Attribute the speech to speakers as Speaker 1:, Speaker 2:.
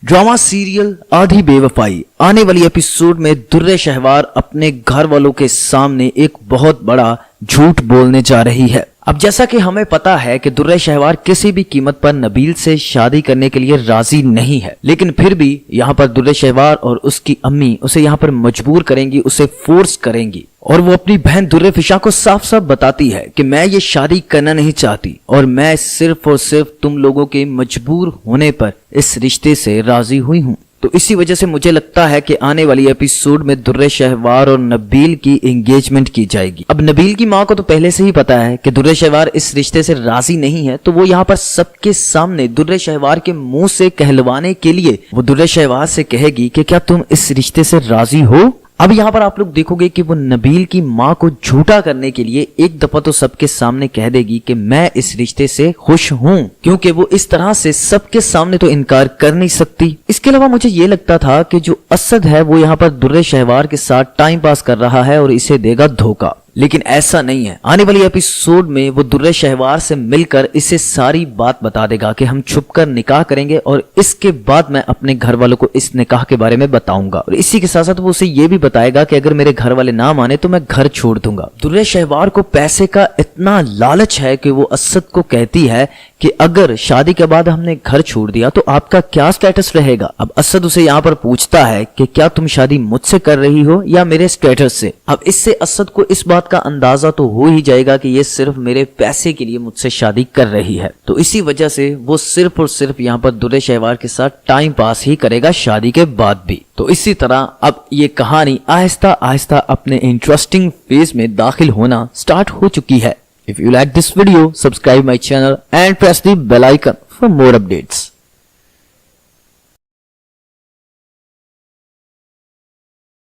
Speaker 1: Drama serial आधी बेवफाई आने वाली एपिसोड में दुर्रे शहवार अपने घर वालों के सामने एक बहुत बड़ा झूठ बोलने जा रही है। अब जैसा कि हमें पता है कि दुर्रे शहवार किसी भी कीमत पर नबील से शादी करने के लिए राजी नहीं है, लेकिन फिर भी यहाँ पर दुर्रे शहवार और उसकी अम्मी उसे यहाँ पर मजबूर करेंगी, उसे फोर्स करेंगी और वो अपनी बहन दुर्रे फिशा को साफ साफ बताती है कि मैं ये शादी करना नहीं चाहती और मैं सिर्फ और सिर्फ तुम लोगों के मजबूर होने पर इस रिश्ते से राजी हुई हूँ। तो इसी वजह से मुझे लगता है कि आने वाली एपिसोड में दुर्रे शहवार और नबील की एंगेजमेंट की जाएगी। अब नबील की माँ को तो पहले से ही पता है कि दुर्रे शहवार इस रिश्ते से राजी नहीं है, तो वो यहाँ पर सबके सामने दुर्रे शहवार के मुंह से कहलवाने के लिए वो दुर्रे शहवार से कहेगी कि क्या तुम इस रिश्ते से राजी हो। अब यहाँ पर आप लोग देखोगे कि वो नबील की माँ को झूठा करने के लिए एक दफा तो सबके सामने कह देगी कि मैं इस रिश्ते से खुश हूँ, क्योंकि वो इस तरह से सबके सामने तो इनकार कर नहीं सकती। इसके अलावा मुझे ये लगता था कि जो असद है वो यहाँ पर दुर्रे शहवार के साथ टाइम पास कर रहा है और इसे देगा धोखा, लेकिन ऐसा नहीं है। आने वाली एपिसोड में वो दुर्रे शहवार से मिलकर इसे सारी बात बता देगा कि हम छुपकर निकाह करेंगे और इसके बाद मैं अपने घर वालों को इस निकाह के बारे में बताऊंगा और इसी के साथ साथ वो उसे ये भी बताएगा कि अगर मेरे घर वाले ना माने तो मैं घर छोड़ दूंगा। दुर्रे शहवार को पैसे का इतना लालच है कि वो असद को कहती है कि अगर शादी के बाद हमने घर छोड़ दिया तो आपका क्या स्टेटस रहेगा। अब असद उसे यहाँ पर पूछता है कि क्या तुम शादी मुझसे कर रही हो या मेरे स्टेटस से। अब इससे असद को इस बात का अंदाजा तो हो ही जाएगा कि ये सिर्फ मेरे पैसे के लिए मुझसे शादी कर रही है, तो इसी वजह से वो सिर्फ और सिर्फ यहाँ पर दुर्रे शहवार के साथ टाइम पास ही करेगा शादी के बाद भी। तो इसी तरह अब ये कहानी आहिस्ता आहिस्ता अपने इंटरेस्टिंग फेज में दाखिल होना स्टार्ट हो चुकी है। If you like this video, subscribe my channel and press the bell icon for more updates.